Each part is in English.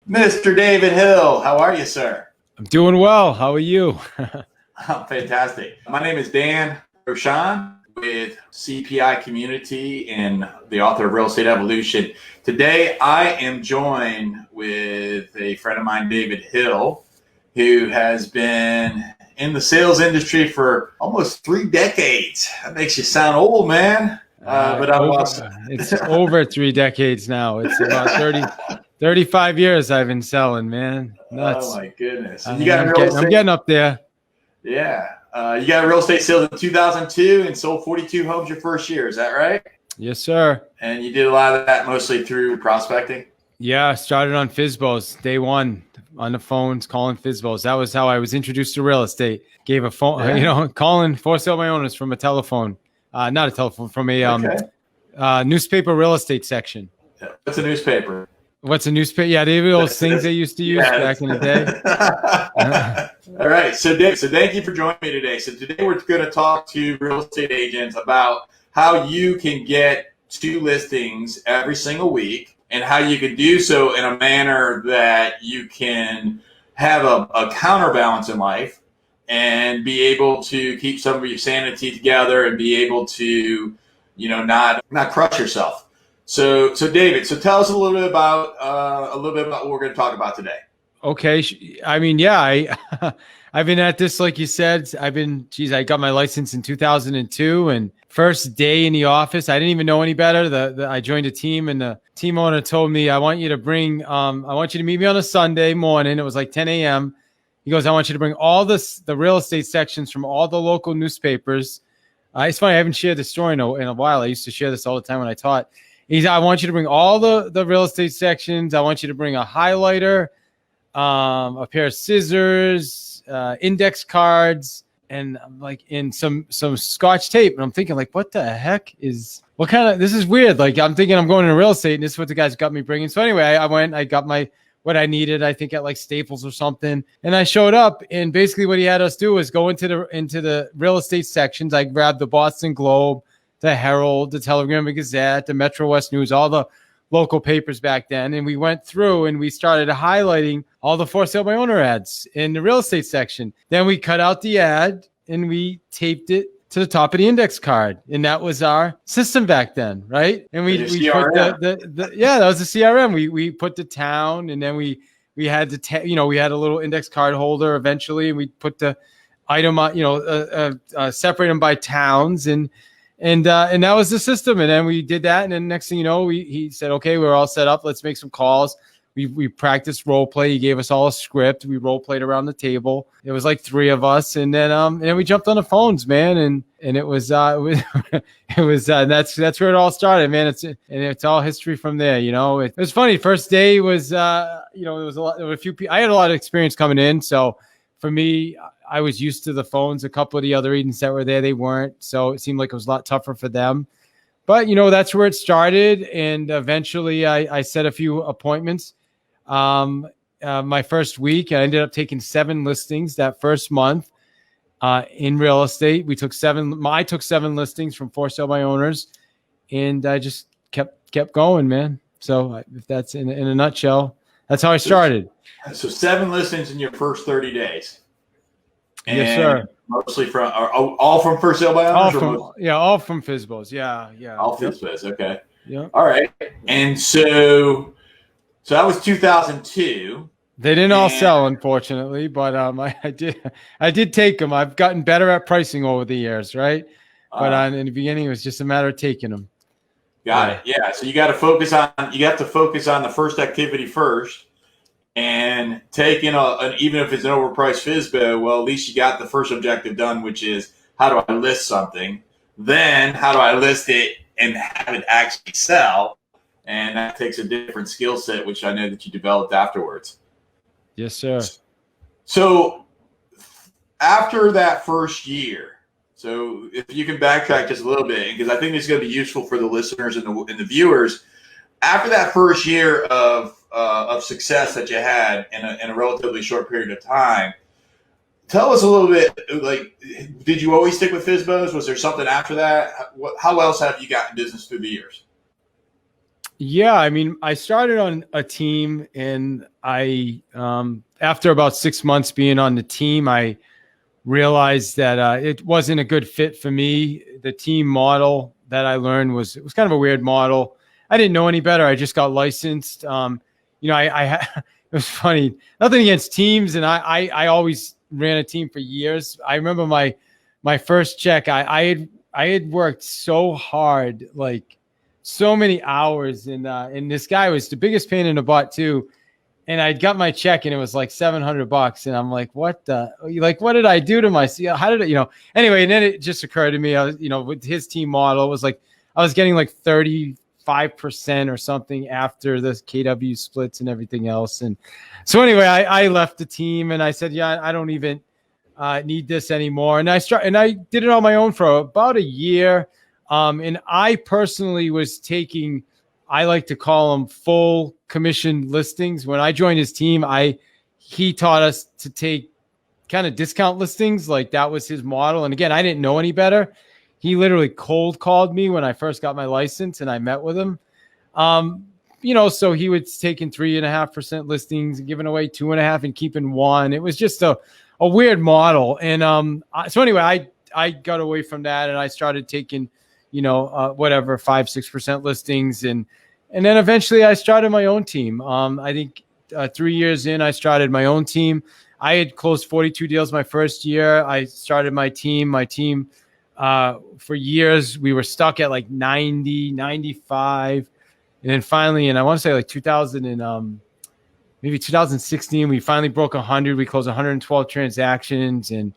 Mr. David Hill, how are you, sir? I'm doing well. How are you? I'm fantastic. My name is Dan Rochon with C.P.I. Community and the author of Real Estate Evolution. Today, I am joined with a friend of mine, David Hill, who has been in the sales industry for almost 3 decades. That makes you sound old, man. But I've also It's over 3 decades now. It's about 35 years I've been selling, man. oh Nuts. my goodness. I And you got am real getting, I'm estate. getting up there. Yeah. You got real estate sales in 2002 and sold 42 homes your first year. Is that right? Yes, sir. And you did a lot of that mostly through prospecting? Yeah, I started on FSBOs day one on the phones, calling FSBOs. That was how I was introduced to real estate. Gave a phone, Yeah. calling for sale by owners from a telephone, not a telephone, from a Okay. newspaper real estate section. What's a newspaper? What's a newspaper? Yeah, they were those things That's, they used to use yeah. back in the day. All right. So, Dave, thank you for joining me today. So, today we're going to talk to real estate agents about how you can get 2 listings every single week and how you can do so in a manner that you can have a counterbalance in life and be able to keep some of your sanity together and be able to, not crush yourself. So David, so tell us a little bit about what we're going to talk about today. Okay. I mean, yeah, I've been at this, like you said, I got my license in 2002 and first day in the office, I didn't even know any better. I joined a team and the team owner told me, I want you to meet me on a Sunday morning. It was like 10 a.m. He goes, I want you to bring all the real estate sections from all the local newspapers. It's funny. I haven't shared this story in a while. I used to share this all the time when I taught. I want you to bring all the real estate sections. I want you to bring a highlighter, a pair of scissors, index cards, and in some Scotch tape. And I'm thinking, like, what the heck this is weird. Like, I'm thinking I'm going into real estate and this is what the guys got me bringing. So anyway, I went, I got what I needed, I think at like Staples or something. And I showed up and basically what he had us do was go into the real estate sections. I grabbed the Boston Globe, the Herald, the Telegram and Gazette, the Metro West News, all the local papers back then. And we went through and we started highlighting all the for sale by owner ads in the real estate section. Then we cut out the ad and we taped it to the top of the index card. And that was our system back then, right? And we put that was the CRM. We put the town and then we had we had a little index card holder eventually. And we put the item, separate them by towns and that was the system. And then we did that. And then next thing you know, he said, okay, we're all set up. Let's make some calls. We practiced role play. He gave us all a script. We role played around the table. It was like 3 of us. And then we jumped on the phones, man. And it was that's where it all started, man. It's all history from there. It was funny. First day was, there was a few people. I had a lot of experience coming in. So for me, I was used to the phones. A couple of the other agents that were there, they weren't. So it seemed like it was a lot tougher for them. But, that's where it started. And eventually I set a few appointments. My first week, I ended up taking 7 listings that first month in real estate. I took 7 listings from for sale by owners. And I just kept going, man. So if that's in a nutshell, that's how I started. So 7 listings in your first 30 days. And yes, sir. Mostly all from for sale by owners? All from FSBOs. Yeah. All FSBOs. Okay. Yeah. All right. And so that was 2002. They didn't all sell, unfortunately, but I did take them. I've gotten better at pricing over the years, right? But in the beginning, it was just a matter of taking them. Got it. Yeah. So you got to focus on the first activity first. And taking even if it's an overpriced FSBO, well, at least you got the first objective done, which is how do I list something? Then how do I list it and have it actually sell? And that takes a different skill set, which I know that you developed afterwards. Yes, sir. So after that first year, so if you can backtrack just a little bit, because I think it's going to be useful for the listeners and the viewers. After that first year of success that you had in a relatively short period of time, tell us a little bit, like, did you always stick with FSBOs? Was there something after that? How else have you gotten business through the years? Yeah, I mean, I started on a team, and I, after about 6 months being on the team, I realized that it wasn't a good fit for me. The team model that I learned was kind of a weird model. I didn't know any better. I just got licensed. It was funny. Nothing against teams, and I always ran a team for years. I remember my first check. I had worked so hard, like so many hours, and this guy was the biggest pain in the butt too. And I got my check and it was like $700. And I'm like, what did I do to myself? How did it, anyway, and then it just occurred to me, with his team model, it was like, I was getting like 35% or something after the KW splits and everything else. And so anyway, I left the team and I said, yeah, I don't even need this anymore. And I did it on my own for about a year. And I personally was taking, I like to call them full commission listings. When I joined his team, he taught us to take kind of discount listings. Like that was his model. And again, I didn't know any better. He literally cold called me when I first got my license and I met with him. So he was taking 3.5% listings and giving away 2.5% and keeping 1%. It was just a weird model. And so anyway, I got away from that and I started taking, 5-6% listings. And then eventually I started my own team. I think 3 years in, I started my own team. I had closed 42 deals my first year. I started my team. For years, we were stuck at like 90, 95. And then finally, and I want to say like 2016, we finally broke 100. We closed 112 transactions. And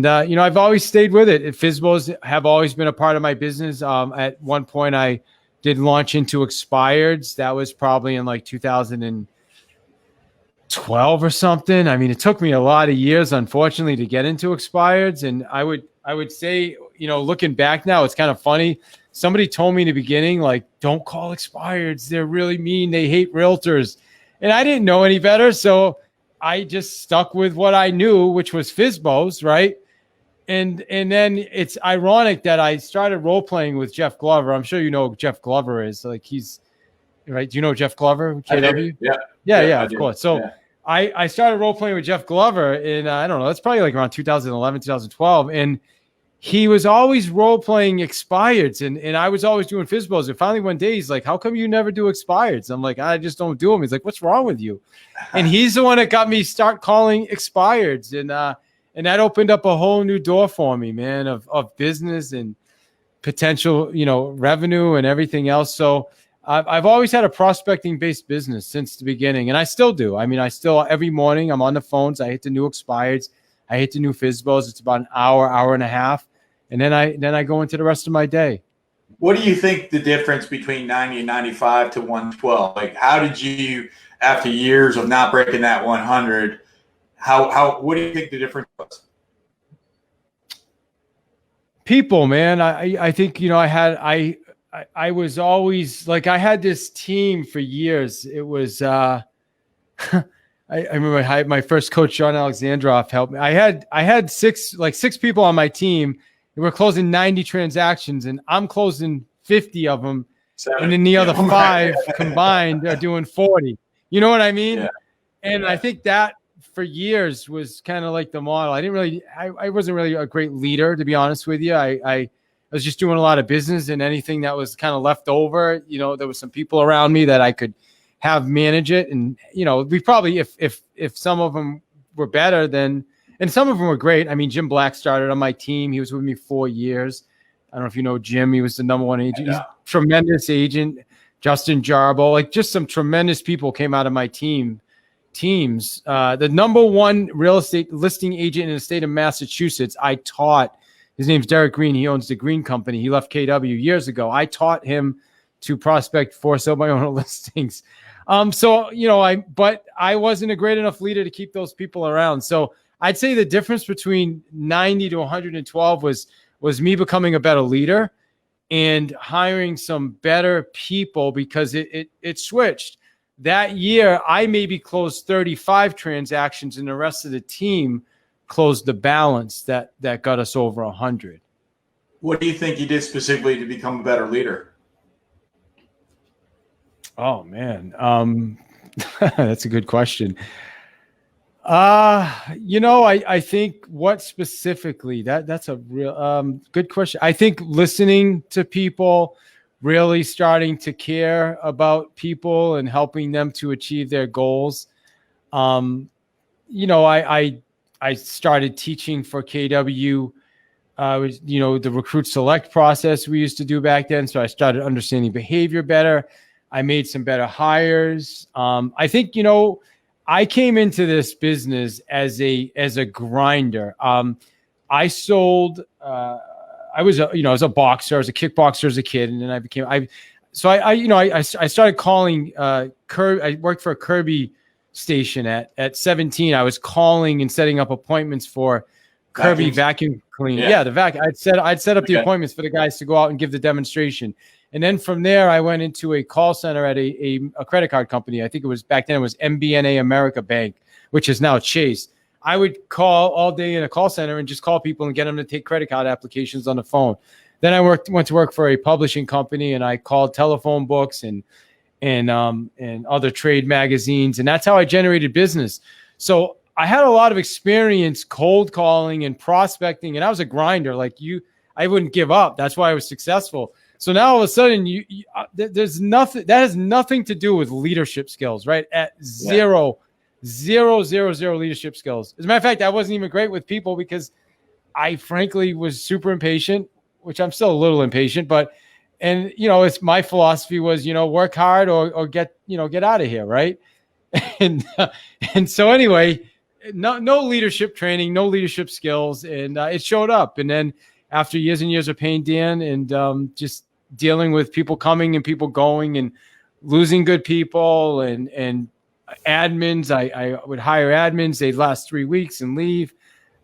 I've always stayed with it. FSBOs have always been a part of my business. At one point, I did launch into expireds. That was probably in like 2012 or something. I mean, it took me a lot of years, unfortunately, to get into expireds. And I would say, looking back now, it's kind of funny. Somebody told me in the beginning, like, don't call expireds. They're really mean. They hate realtors. And I didn't know any better. So I just stuck with what I knew, which was FSBOs, right? And then it's ironic that I started role playing with Jeff Glover. I'm sure you know who Jeff Glover is. Like he's right. Do you know Jeff Glover? KW? Yeah, of course. So yeah. I started role playing with Jeff Glover in I don't know. That's probably like around 2011, 2012, and he was always role playing expireds, and I was always doing FSBOs. And finally one day he's like, "How come you never do expireds?" I'm like, "I just don't do them." He's like, "What's wrong with you?" And he's the one that got me start calling expireds, and that opened up a whole new door for me, man, of business and potential, revenue and everything else. So I've always had a prospecting based business since the beginning, and I still do. I mean, every morning I'm on the phones. I hit the new expireds. I hit the new FSBOs. It's about an hour and a half. And then I go into the rest of my day. What do you think the difference between 90 and 95 to 112? Like, how did you, after years of not breaking that 100, what do you think the difference was? People, man. I think, I was always like, I had this team for years. It was, I remember my first coach, John Alexandrov, helped me. I had six people on my team. We're closing 90 transactions, and I'm closing 50 of them. 7. And then the other 5 combined are doing 40. You know what I mean? Yeah. And I think that for years was kind of like the model. I wasn't really a great leader, to be honest with you. I was just doing a lot of business, and anything that was kind of left over, there was some people around me that I could have manage it. And, we probably, if some of them were better than, and some of them were great. I mean, Jim Black started on my team. He was with me 4 years. I don't know if you know Jim. He was the number 1 agent. He's a tremendous agent. Justin Jarbo, like just some tremendous people came out of my teams. The number 1 real estate listing agent in the state of Massachusetts, I taught. His name's Derek Green. He owns the Green Company. He left KW years ago. I taught him to prospect for sale by owner listings. But I wasn't a great enough leader to keep those people around. So I'd say the difference between 90 to 112 was me becoming a better leader and hiring some better people, because it switched. That year, I maybe closed 35 transactions, and the rest of the team closed the balance that got us over 100. What do you think you did specifically to become a better leader? Oh man. That's a good question. I think what specifically that's a real good question. I think listening to people, really starting to care about people and helping them to achieve their goals. Um, I started teaching for KW. Was the recruit select process we used to do back then. So I started understanding behavior better. I made some better hires. I think I came into this business as a grinder. I sold. I was a boxer. I was a kickboxer as a kid, and then I started calling Kirby. I worked for a Kirby station at 17. I was calling and setting up appointments for Kirby vacuum cleaning. Yeah, the vacuum. I'd set up the appointments for the guys to go out and give the demonstration. And then from there, I went into a call center at a credit card company. I think it was back then it was MBNA America Bank, which is now Chase. I would call all day in a call center and just call people and get them to take credit card applications on the phone. Then I went to work for a publishing company, and I called telephone books and other trade magazines, and that's how I generated business. So I had a lot of experience cold calling and prospecting, and I was a grinder like you. I wouldn't give up. That's why I was successful. So now all of a sudden, there's nothing that has nothing to do with leadership skills, right? At zero leadership skills. As a matter of fact, I wasn't even great with people because I frankly was super impatient, which I'm still a little impatient, it's my philosophy was, work hard or get out of here. Right. And so anyway, no leadership training, no leadership skills. And it showed up. And then after years and years of paying Dan and just dealing with people coming and people going and losing good people and admins, I would hire admins. They'd last 3 weeks and leave.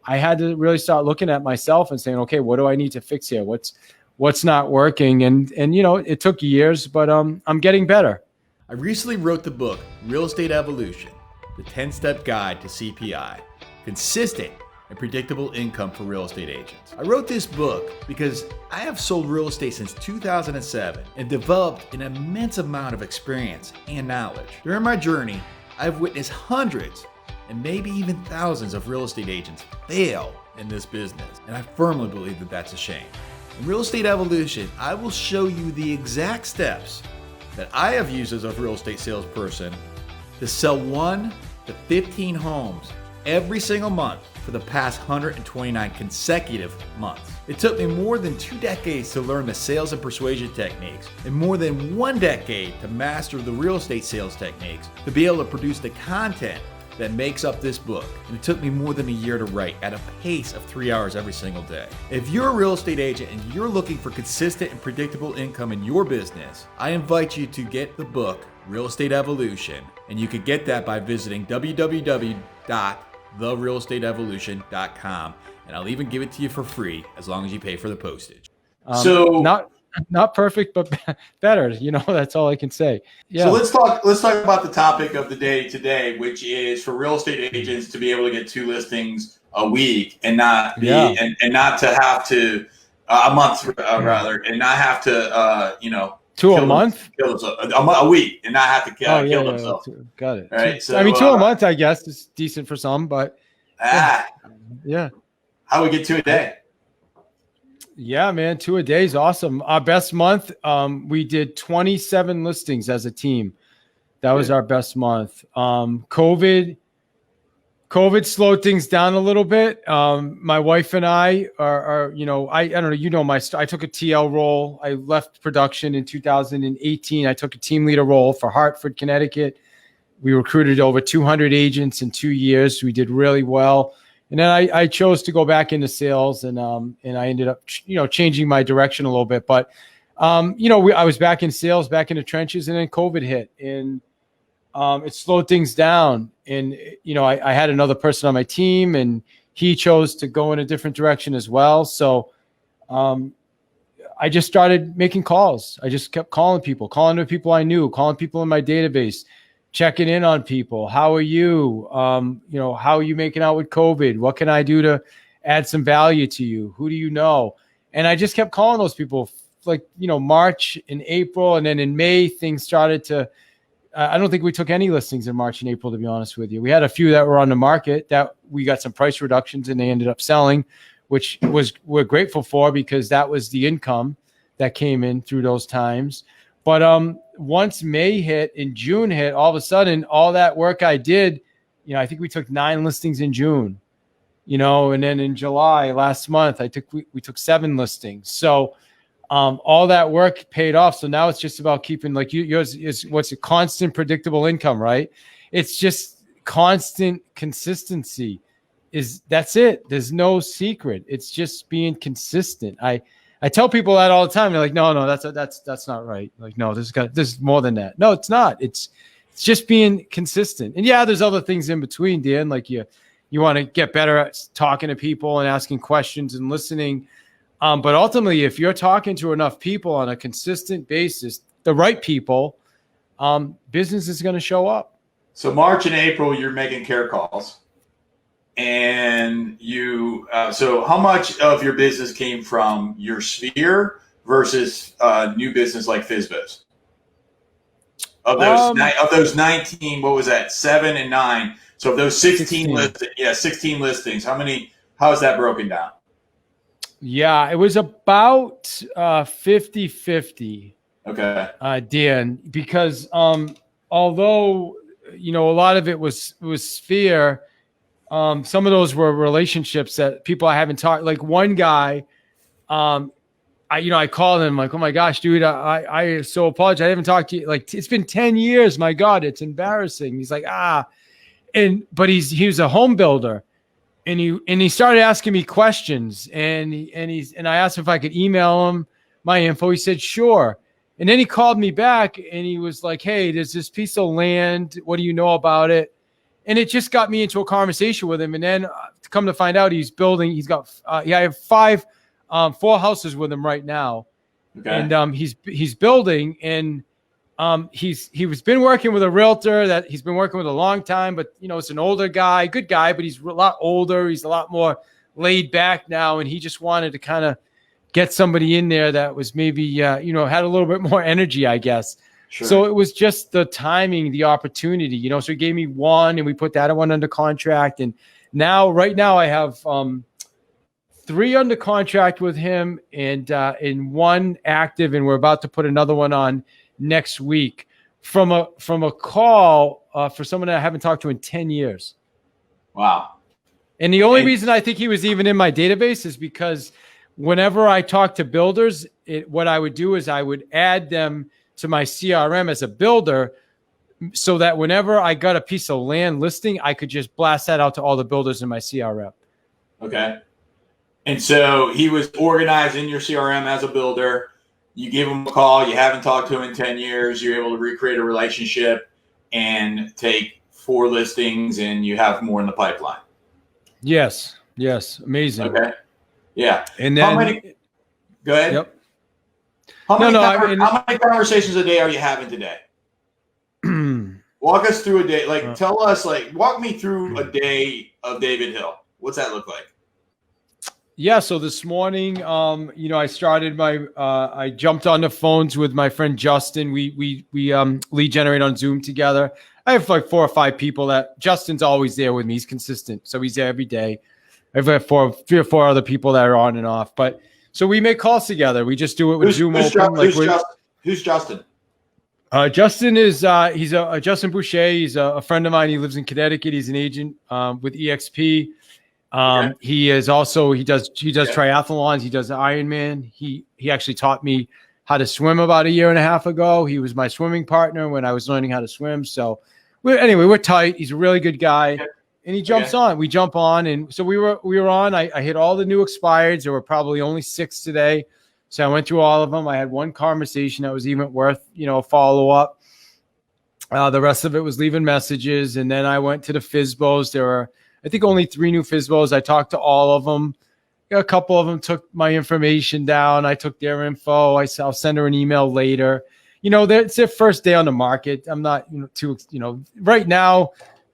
I had to really start looking at myself and saying, okay, what do I need to fix here? What's not working? And it took years, but I'm getting better. I recently wrote the book, Real Estate Evolution, the 10-step guide to C.P.I, consistent and predictable income for real estate agents. I wrote this book because I have sold real estate since 2007 and developed an immense amount of experience and knowledge. During my journey, I've witnessed hundreds and maybe even thousands of real estate agents fail in this business, and I firmly believe that that's a shame. In Real Estate Evolution, I will show you the exact steps that I have used as a real estate salesperson to sell 1 to 15 homes every single month for the past 129 consecutive months. It took me more than 2 decades to learn the sales and persuasion techniques, and more than 1 decade to master the real estate sales techniques to be able to produce the content that makes up this book. And it took me more than a year to write at a pace of 3 hours every single day. If you're a real estate agent and you're looking for consistent and predictable income in your business, I invite you to get the book, Real Estate Evolution, and you could get that by visiting www.therealestateevolution.com, and I'll even give it to you for free as long as you pay for the postage. Not perfect, but better. That's all I can say. Yeah. So let's talk about the topic of the day today, which is for real estate agents to be able to get 2 listings a week and not be and not to have to a month rather, and not have to 2 a month, a week, and not have to kill themselves. Got it. All right. So 2 a month, I guess, is decent for some, but yeah. How we get 2 a day? Yeah, man, 2 a day is awesome. Our best month, we did 27 listings as a team. That was our best month. COVID slowed things down a little bit. My wife and I are I don't know, I took a TL role. I left production in 2018. I took a team leader role for Hartford, Connecticut. We recruited over 200 agents in 2 years. We did really well. And then I chose to go back into sales, and I ended up, changing my direction a little bit. But, I was back in sales, back in the trenches, and then COVID hit, and it slowed things down. And, I had another person on my team, and he chose to go in a different direction as well. So I just started making calls. I just kept calling to people I knew, calling people in my database, checking in on people. How are you? How are you making out with COVID? What can I do to add some value to you? Who do you know? And I just kept calling those people March and April, and then in May things started to. I don't think we took any listings in March and April, to be honest with you. We had a few that were on the market that we got some price reductions and they ended up selling, which we're grateful for because that was the income that came in through those times. But once May hit and June hit, all of a sudden, all that work I did, I think we took 9 listings in June, and then in July last month, we took 7 listings. So all that work paid off. So now it's just about keeping, like yours is what's a constant predictable income, right? It's just constant consistency. That's it. There's no secret. It's just being consistent. I tell people that all the time. They're like, no, that's not right. Like, no, this is more than that. No, it's not. It's just being consistent. And yeah, there's other things in between, Dan. Like you want to get better at talking to people and asking questions and listening. But ultimately, if you're talking to enough people on a consistent basis, the right people, business is going to show up. So March and April, you're making care calls. And so how much of your business came from your sphere versus new business like FSBOs? Of those 19, what was that? 7 and 9. So of those 16 listings, how is that broken down? Yeah, it was about 50-50. Okay. Dan, because although a lot of it was sphere, some of those were relationships that people I haven't talked. Like one guy, I called him like, oh my gosh, dude, I so apologize. I haven't talked to you. Like it's been 10 years. My God, it's embarrassing. He's like, but he was a home builder. And he started asking me questions, and I asked him if I could email him my info. He said sure, and then he called me back, and he was like, "Hey, there's this piece of land. What do you know about it?" And it just got me into a conversation with him. And then to come to find out, he's building. He's got I have 4 houses with him right now, okay. And he's building and. He's been working with a realtor that he's been working with a long time, but it's an older guy, good guy, but he's a lot older. He's a lot more laid back now. And he just wanted to kind of get somebody in there that was maybe, had a little bit more energy, I guess. Sure. So it was just the timing, the opportunity, so he gave me one and we put that one under contract. And right now I have, 3 under contract with him and 1 active, and we're about to put another one on next week from a call for someone that I haven't talked to in 10 years. Wow. And the only reason I think he was even in my database is because whenever I talk to builders, what I would do is I would add them to my CRM as a builder so that whenever I got a piece of land listing, I could just blast that out to all the builders in my CRM. Okay. And so he was organized in your CRM as a builder. You gave him a call. You haven't talked to him in 10 years. You're able to recreate a relationship and take 4 listings, and you have more in the pipeline. Yes. Amazing. Okay. Yeah. And then go ahead. Yep. How many conversations a day are you having today? Walk us through a day. Walk me through a day of David Hill. What's that look like? Yeah. So this morning, I started I jumped on the phones with my friend Justin. We lead generate on Zoom together. I have like 4 or 5 people that Justin's always there with me. He's consistent. So he's there every day. I've got 3 or 4 other people that are on and off, but so we make calls together. We just do it with Zoom open. Who's Justin? Justin is, he's Justin Boucher. He's a friend of mine. He lives in Connecticut. He's an agent with EXP. He is also, he does triathlons. He does Ironman. He actually taught me how to swim about 1.5 years ago. He was my swimming partner when I was learning how to swim. So we're tight. He's a really good guy. And he jumps on. We jump on. And so we were on. I hit all the new expireds. There were probably only 6 today. So I went through all of them. I had one conversation that was even worth, a follow-up. The rest of it was leaving messages. And then I went to the FSBOs. There were, I think, only 3 new FSBOs. I talked to all of them. A couple of them took my information down. I took their info. I'll send her an email later. It's their first day on the market. I'm not, right now,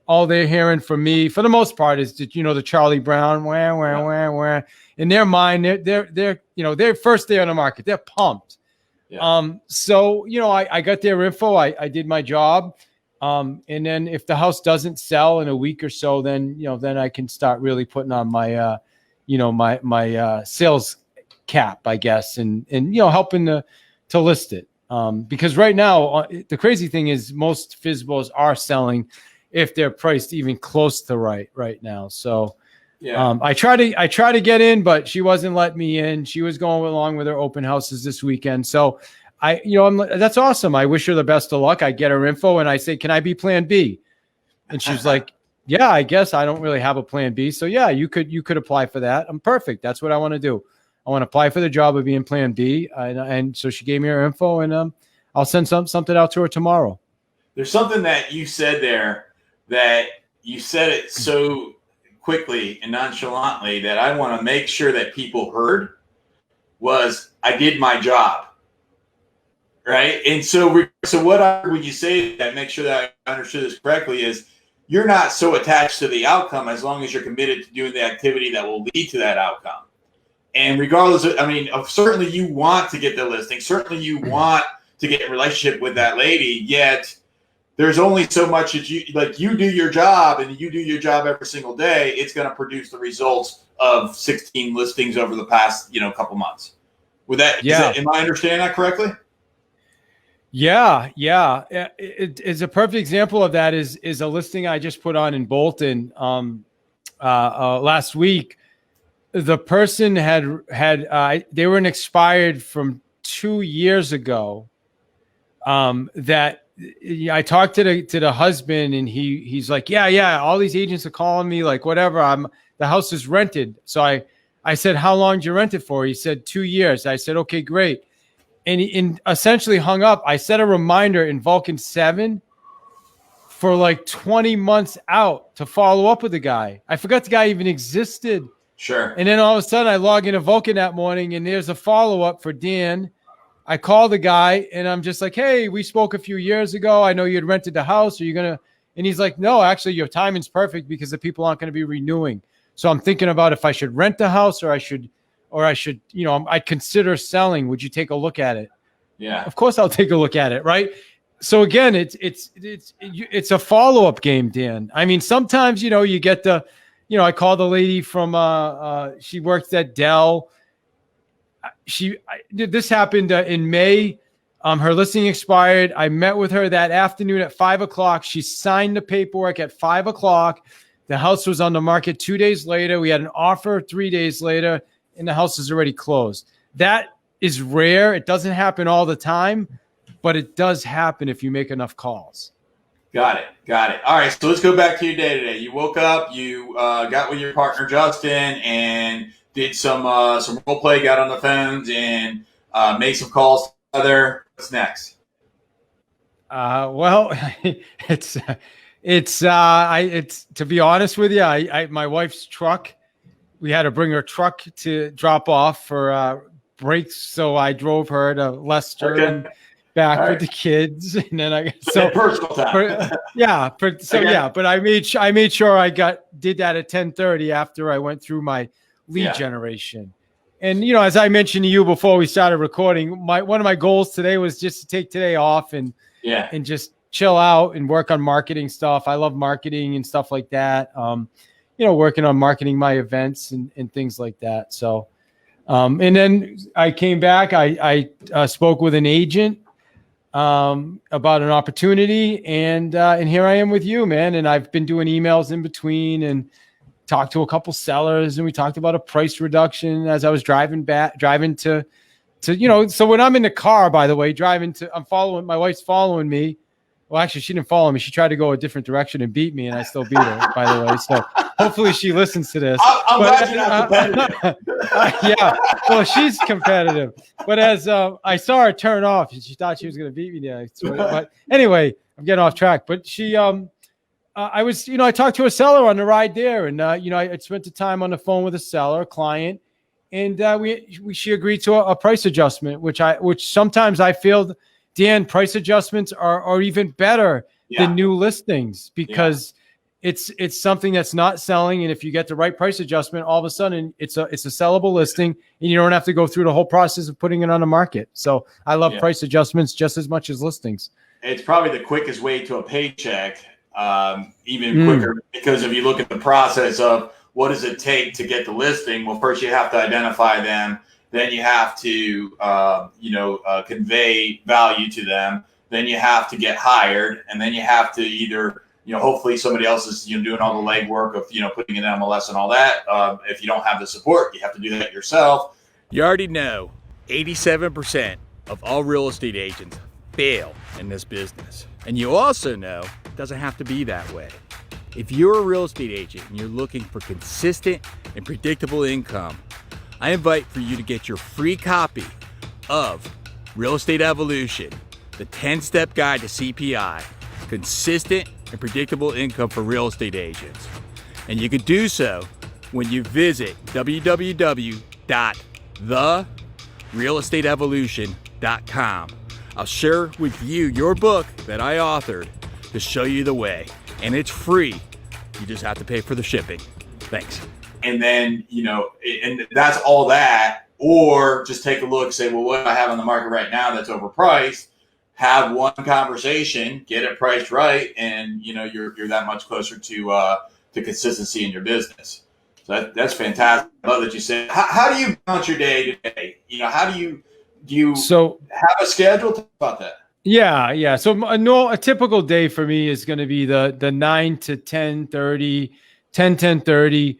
all they're hearing from me, for the most part, is that, the Charlie Brown, where. In their mind, they're first day on the market. They're pumped. So, I got their info. I did my job. And then if the house doesn't sell in a week or so, then, then I can start really putting on my, my sales cap, I guess, and helping to list it. Because right now, the crazy thing is most FSBOs are selling if they're priced even close to right now. So I try to get in, but she wasn't letting me in. She was going along with her open houses this weekend. So that's awesome. I wish her the best of luck. I get her info and I say, can I be plan B? And she's like, yeah, I guess I don't really have a plan B. So yeah, you could apply for that. I'm perfect. That's what I want to do. I want to apply for the job of being plan B. And so she gave me her info and I'll send something out to her tomorrow. There's something that you said there that you said it so quickly and nonchalantly that I want to make sure that people heard was I did my job. Right. And so what would you say that make sure that I understood this correctly is you're not so attached to the outcome as long as you're committed to doing the activity that will lead to that outcome. And regardless of, certainly you want to get the listing, certainly you want to get a relationship with that lady, yet there's only so much that you do your job and you do your job every single day. It's going to produce the results of 16 listings over the past, couple months. With that, am I understanding that correctly? Yeah. It's a perfect example of that is a listing I just put on in Bolton last week. The person they were an expired from 2 years ago. That I talked to the husband and he's like, yeah, all these agents are calling me, like whatever. The house is rented. So I said, how long did you rent it for? He said 2 years. I said, okay, great. And he essentially hung up. I set a reminder in Vulcan 7 for like 20 months out to follow up with the guy. I forgot the guy even existed. Sure. And then all of a sudden I log into Vulcan that morning and there's a follow-up for Dan. I call the guy and I'm just like, hey, we spoke a few years ago. I know you had rented the house. Are you going to? And he's like, no, actually your timing's perfect because the people aren't going to be renewing. So I'm thinking about if I should rent the house or I should, I'd consider selling. Would you take a look at it? Yeah. Of course I'll take a look at it. Right. So again, it's a follow-up game, Dan. I mean, sometimes, you get I called the lady from, she works at Dell. This happened in May. Her listing expired. I met with her that afternoon at 5:00. She signed the paperwork at 5:00. The house was on the market 2 days later. We had an offer 3 days later, and the house is already closed. That is rare. It doesn't happen all the time, but it does happen if you make enough calls. Got it. All right, so let's go back to your day today. You woke up, you got with your partner Justin, and did some role play, got on the phones, and made some calls together. What's next? Well, it's to be honest with you, I my wife's truck. We had to bring her truck to drop off for brakes, so I drove her to Leicester and back with the kids, and then personal time. But I made sure I did that at 10:30 after I went through my lead generation. And as I mentioned to you before we started recording, one of my goals today was just to take today off and just chill out and work on marketing stuff. I love marketing and stuff like that. Working on marketing my events and things like that. So, and then I came back. I spoke with an agent about an opportunity, and here I am with you, man. And I've been doing emails in between and talked to a couple sellers, and we talked about a price reduction as I was driving to so when I'm in the car, by the way, my wife's following me. Well, actually, she didn't follow me. She tried to go a different direction and beat me, and I still beat her, by the way. So hopefully she listens to this. I'm glad you're not competitive. Well, she's competitive. But as I saw her turn off, she thought she was going to beat me there. But anyway, I'm getting off track. But she, I talked to a seller on the ride there, and I spent the time on the phone with a seller, client, and she agreed to a price adjustment, which sometimes I feel, Dan, price adjustments are even better than new listings because it's something that's not selling. And if you get the right price adjustment, all of a sudden it's a sellable listing, and you don't have to go through the whole process of putting it on the market. So I love price adjustments just as much as listings. It's probably the quickest way to a paycheck, even quicker, because if you look at the process of what does it take to get the listing? Well, first you have to identify them. Then you have to, convey value to them. Then you have to get hired, and then you have to either, hopefully somebody else is, doing all the legwork of, putting in MLS and all that. If you don't have the support, you have to do that yourself. You already know 87% of all real estate agents fail in this business. And you also know it doesn't have to be that way. If you're a real estate agent and you're looking for consistent and predictable income, I invite for you to get your free copy of Real Estate Evolution, the 10-step guide to C.P.I, consistent and predictable income for real estate agents. And you can do so when you visit www.therealestateevolution.com. I'll share with you your book that I authored to show you the way. And it's free. You just have to pay for the shipping. Thanks. And then, and that's all that. Or just take a look, say, well, what do I have on the market right now that's overpriced? Have one conversation, get it priced right, and you're that much closer to consistency in your business. So that's fantastic. I love that you said. How do you balance your day to day? How do you have a schedule? Talk about that. Yeah. So a typical day for me is going to be the 9 to 10:30, 10:30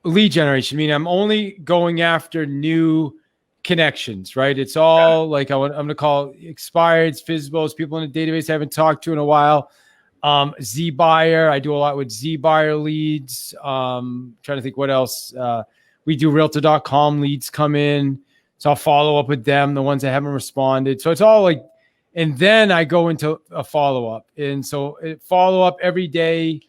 lead generation. I mean, I'm only going after new connections, right? It's all like I'm going to call expireds, FSBOs, people in the database I haven't talked to in a while. Z buyer, I do a lot with Z buyer leads. Trying to think what else. We do Realtor.com leads come in, so I'll follow up with them, the ones that haven't responded. So it's all like, and then I go into a follow up, and so follow up every day.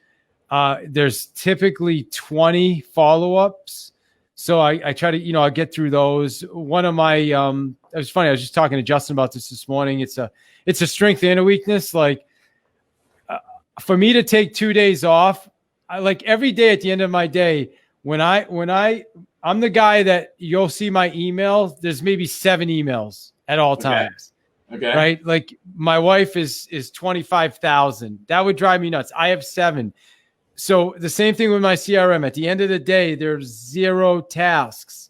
There's typically 20 follow ups. So I try to, I get through those. One of my, it was funny. I was just talking to Justin about this morning. It's a strength and a weakness. Like for me to take 2 days off, I like every day at the end of my day, I'm the guy that you'll see my email. There's maybe 7 emails at all times. Okay. Right. Like my wife is 25,000. That would drive me nuts. I have 7. So the same thing with my CRM. At the end of the day, there's 0 tasks,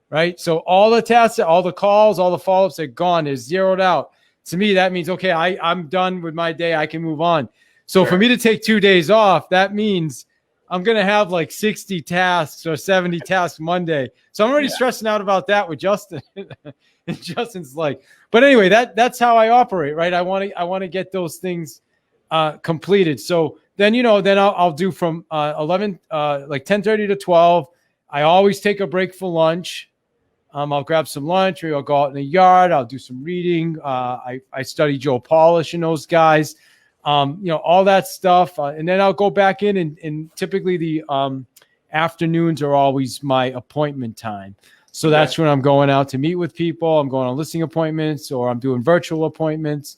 right? So all the tasks, all the calls, all the follow-ups are gone. They're zeroed out. To me, that means, okay, I'm done with my day. I can move on. So for me to take 2 days off, that means I'm going to have like 60 tasks or 70 tasks Monday. So I'm already stressing out about that with Justin. And Justin's like, but anyway, that's how I operate, right? I want to get those things completed. So then I'll do from 10:30 to 12. I always take a break for lunch. I'll grab some lunch, or I'll go out in the yard. I'll do some reading. I study Joe Polish and those guys, all that stuff. And then I'll go back in, and typically the afternoons are always my appointment time. So that's when I'm going out to meet with people. I'm going on listing appointments, or I'm doing virtual appointments.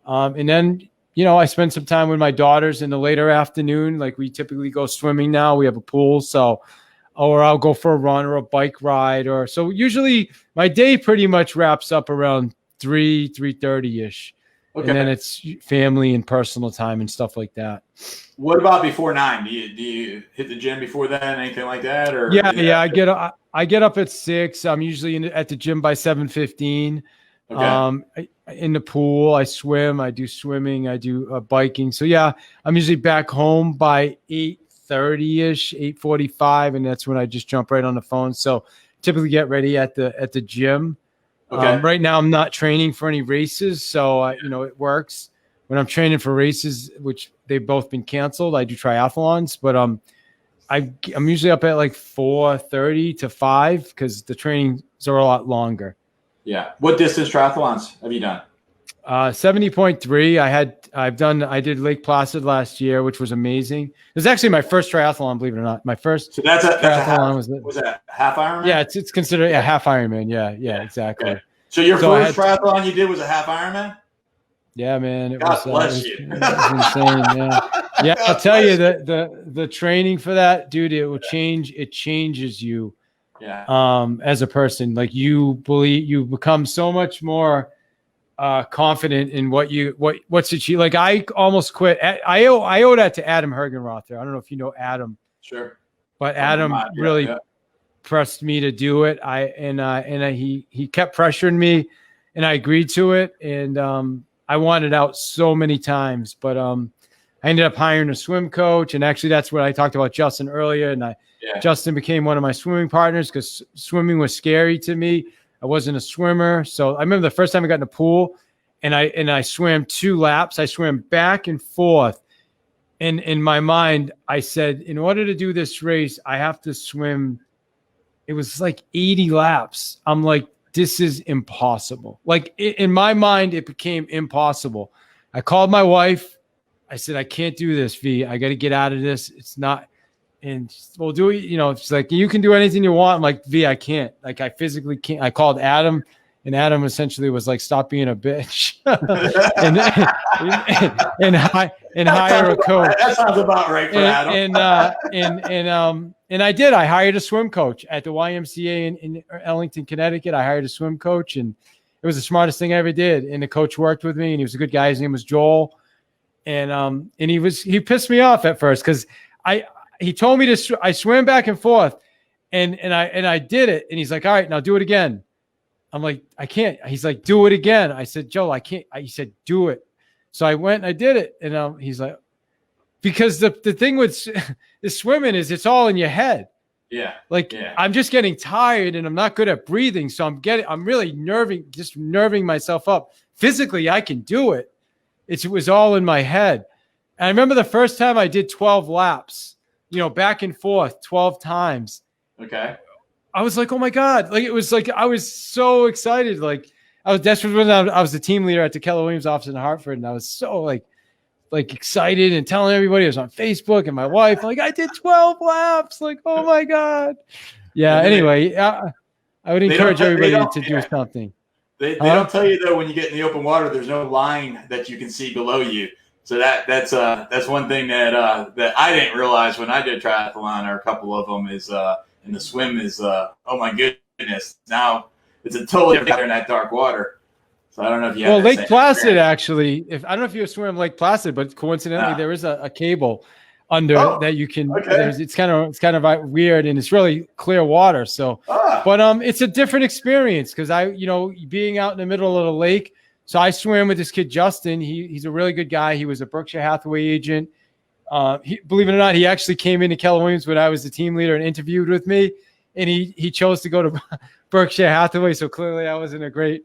And then, I spend some time with my daughters in the later afternoon. Like we typically go swimming now. We have a pool. So, or I'll go for a run or a bike ride. So usually my day pretty much wraps up around 3:30-ish. Okay. And then it's family and personal time and stuff like that. What about before 9? Do you hit the gym before then? Anything like that? Or yeah. I get up at 6. I'm usually at the gym by 7:15. Okay. In the pool, I swim. I do swimming. I do biking. So yeah, I'm usually back home by 8:30-ish, 8:45, and that's when I just jump right on the phone. So typically get ready at the gym. Okay. Right now, I'm not training for any races, so it works. When I'm training for races, which they've both been canceled, I do triathlons, but I'm usually up at like 4:30 to 5 because the trainings are a lot longer. Yeah. What distance triathlons have you done? 70.3. I did Lake Placid last year, which was amazing. It was actually my first triathlon, believe it or not. My first. So that's a half. Was that half Ironman? Yeah, it's considered a half Ironman. Yeah, exactly. Okay. So your first triathlon you did was a half Ironman? Yeah, man. God bless you. It was insane. Yeah. Yeah, I'll tell you the training for that, dude, it changes you as a person. Like you become so much more confident in what's achieved. Like I almost quit. I owe that to Adam Hergenrother. I don't know if you know Adam. Sure. But Adam really pressed me to do it. He kept pressuring me, and I agreed to it. And I wanted out so many times, but I ended up hiring a swim coach. And actually, that's what I talked about Justin earlier. And Justin became one of my swimming partners because swimming was scary to me. I wasn't a swimmer, so I remember the first time I got in the pool, and I swam 2 laps. I swam back and forth. And in my mind, I said, in order to do this race, I have to swim. It was like 80 laps. I'm like, this is impossible. Like in my mind, it became impossible. I called my wife. I said, I can't do this, V. I got to get out of this. It's not. And we'll do it. You know, it's like, you can do anything you want. I'm like, V, I can't. Like, I physically can't. I called Adam. And Adam essentially was like, stop being a bitch and hire a coach. That sounds about right for Adam. And I did. I hired a swim coach at the YMCA in Ellington, Connecticut. I hired a swim coach, and it was the smartest thing I ever did. And the coach worked with me, and he was a good guy. His name was Joel. And he pissed me off at first because he told me I swam back and forth and I did it. And he's like, all right, now do it again. I'm like, I can't. He's like, do it again. I said, Joe, I can't. He said, do it. So I went and I did it. And he's like, because the thing with the swimming is it's all in your head. Yeah. I'm just getting tired and I'm not good at breathing. So I'm really nerving myself up. Physically, I can do it. It was all in my head. And I remember the first time I did 12 laps, back and forth 12 times. Okay. I was like, oh my God. Like, it was like, I was so excited. Like, I was desperate when I was the team leader at the Keller Williams office in Hartford. And I was so like excited and telling everybody. I was on Facebook and my wife, like, I did 12 laps. Like, oh my God. Yeah. Anyway, I would encourage everybody to do something. They don't tell you though, when you get in the open water, there's no line that you can see below you. So that's one thing that I didn't realize when I did triathlon, or a couple of them, is and the swim is oh my goodness, now it's a totally different in that dark water. So I don't know if you have Lake Placid actually, I don't know if you swim Lake Placid, but coincidentally there is a cable under that you can. Okay. It's kind of weird, and it's really clear water. So, but it's a different experience because being out in the middle of the lake. So I swam with this kid Justin. He's a really good guy. He was a Berkshire Hathaway agent. Believe it or not, he actually came into Keller Williams when I was the team leader and interviewed with me, and he chose to go to Berkshire Hathaway. So clearly, I wasn't a great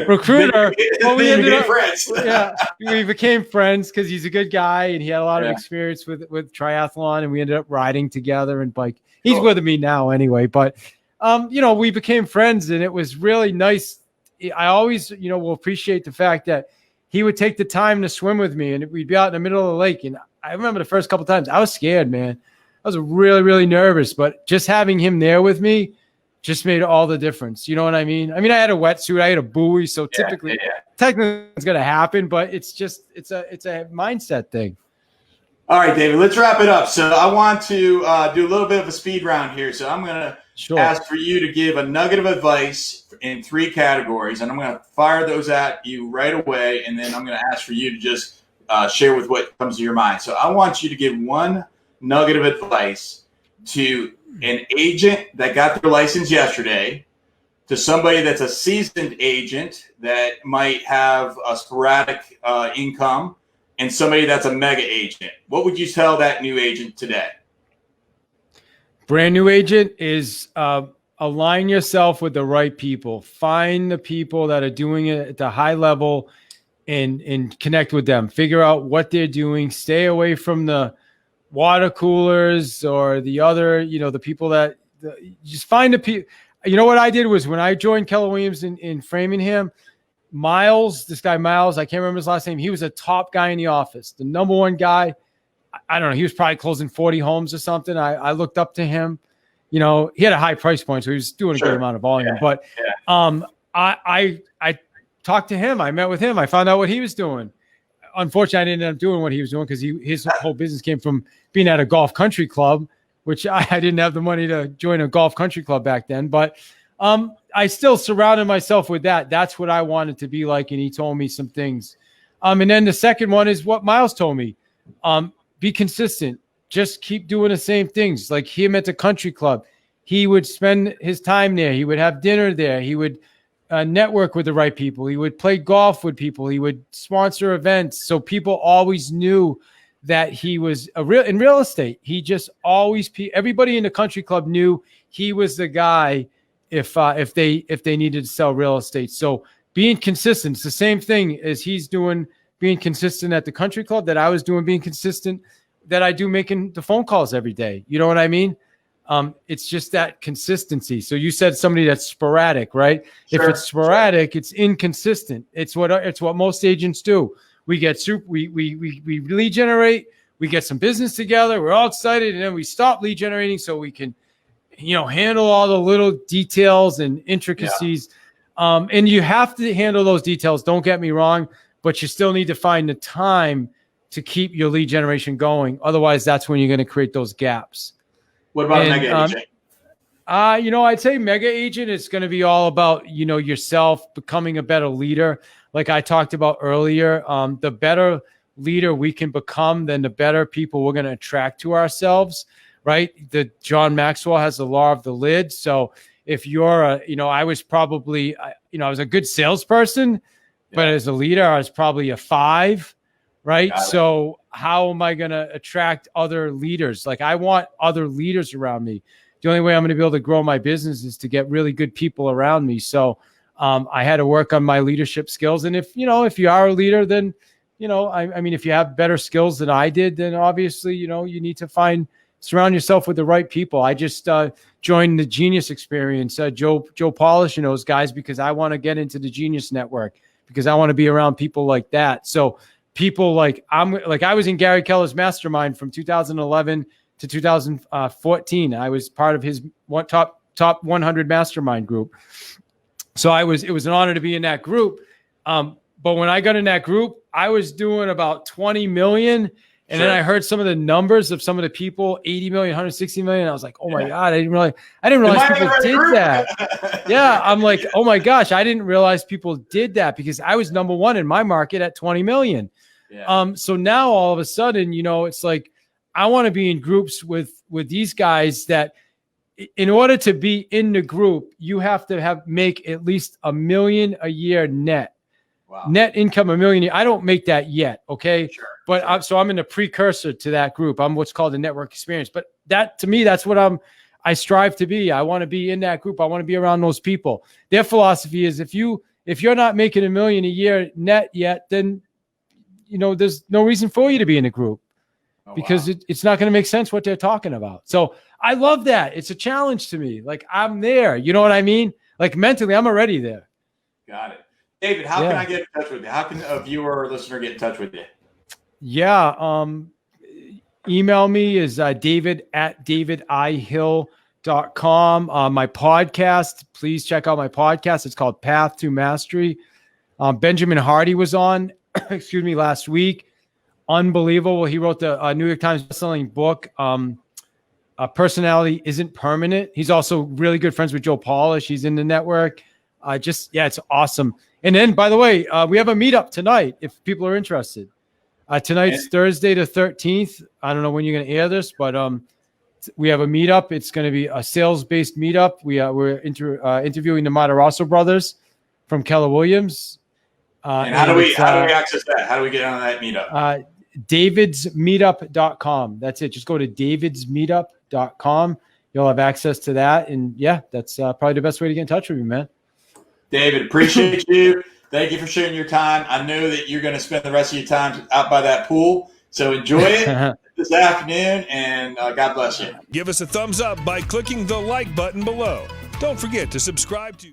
recruiter. Well, we ended up friends. Yeah, we became friends because he's a good guy and he had a lot of experience with triathlon, and we ended up riding together and bike. He's with me now anyway, but we became friends, and it was really nice. I always, will appreciate the fact that he would take the time to swim with me, and we'd be out in the middle of the lake. And I remember the first couple of times I was scared, man. I was really, really nervous, but just having him there with me just made all the difference. You know what I mean? I mean, I had a wetsuit, I had a buoy, so technically it's going to happen, but it's a mindset thing. All right, David, let's wrap it up. So I want to do a little bit of a speed round here. So I'm going to ask for you to give a nugget of advice in 3 categories, and I'm going to fire those at you right away, and then I'm going to ask for you to just share with what comes to your mind. So I want you to give one nugget of advice to an agent that got their license yesterday, to somebody that's a seasoned agent that might have a sporadic income, and somebody that's a mega agent. What would you tell that new agent today? Brand new agent is align yourself with the right people. Find the people that are doing it at the high level and connect with them. Figure out what they're doing. Stay away from the water coolers or the other, the people that just find the people. You know what I did was when I joined Keller Williams in Framingham, Miles, this guy Miles, I can't remember his last name. He was a top guy in the office, the number one guy. I don't know. He was probably closing 40 homes or something. I looked up to him. He had a high price point, so he was doing a good amount of volume. But I talked to him. I met with him. I found out what he was doing. unfortunately, I didn't end up doing what he was doing because his whole business came from being at a golf country club, which I didn't have the money to join a golf country club back then. But I still surrounded myself with that. That's what I wanted to be like. And he told me some things. And then the second one is what Miles told me. Be consistent. Just keep doing the same things. Like him at the country club, he would spend his time there. He would have dinner there. He would network with the right people. He would play golf with people. He would sponsor events. So people always knew that he was in real estate. He just always, everybody in the country club knew he was the guy if they needed to sell real estate. So being consistent, it's the same thing as he's doing, being consistent at the country club, that I was doing, being consistent that I do making the phone calls every day. You know what I mean? It's just that consistency. So you said somebody that's sporadic, right? Sure, if it's sporadic, it's inconsistent. It's what most agents do. We get we lead generate, we get some business together, we're all excited, and then we stop lead generating so we can, handle all the little details and intricacies. Yeah. And you have to handle those details. Don't get me wrong, but you still need to find the time to keep your lead generation going. Otherwise, that's when you're going to create those gaps. What about mega agent? I'd say mega agent is going to be all about, yourself becoming a better leader. Like I talked about earlier, the better leader we can become, then the better people we're going to attract to ourselves, right? John Maxwell has the law of the lid. So if you're I was probably, I was a good salesperson, but as a leader, I was probably a 5. Right. So how am I going to attract other leaders? Like I want other leaders around me. The only way I'm going to be able to grow my business is to get really good people around me. So I had to work on my leadership skills. And if you are a leader, then, if you have better skills than I did, then obviously, you need to surround yourself with the right people. I just joined the Genius Experience, Joe Polish and those guys, because I want to get into the Genius Network, because I want to be around people like that. So people I was in Gary Keller's mastermind from 2011 to 2014. I was part of his top 100 mastermind group. So it was an honor to be in that group. But when I got in that group, I was doing about 20 million. And then I heard some of the numbers of some of the people, 80 million, 160 million. I was like, oh my God, I didn't realize people did that. Yeah. I'm like, oh my gosh, I didn't realize people did that, because I was number one in my market at 20 million. Yeah. So now all of a sudden, it's like, I want to be in groups with these guys that in order to be in the group, you have to make at least $1 million a year net. Wow. Net income $1 million. I don't make that yet. Okay. Sure. But I'm in the precursor to that group. I'm what's called the network experience. But that, to me, that's what I strive to be. I want to be in that group. I want to be around those people. Their philosophy is if you're not making $1 million a year net yet, then, there's no reason for you to be in a group, because it's not going to make sense what they're talking about. So I love that. It's a challenge to me. Like I'm there. You know what I mean? Like mentally, I'm already there. Got it. David, how can I get in touch with you? How can a viewer or listener get in touch with you? Yeah. Email me is david@davidihill.com. My podcast, please check out my podcast. It's called Path to Mastery. Benjamin Hardy was on, last week. Unbelievable. He wrote the New York Times bestselling book, Personality Isn't Permanent. He's also really good friends with Joe Polish. He's in the network. It's awesome. And then, by the way, we have a meetup tonight if people are interested. Tonight's Thursday the 13th. I don't know when you're going to air this, but we have a meetup. It's going to be a sales-based meetup. We're interviewing the Matarazzo brothers from Keller Williams. And how do we access that? How do we get on that meetup? davidsmeetup.com. That's it. Just go to davidsmeetup.com. You'll have access to that. And that's probably the best way to get in touch with me, man. David, appreciate you. Thank you for sharing your time. I know that you're going to spend the rest of your time out by that pool. So enjoy it this afternoon, and God bless you. Give us a thumbs up by clicking the like button below. Don't forget to subscribe to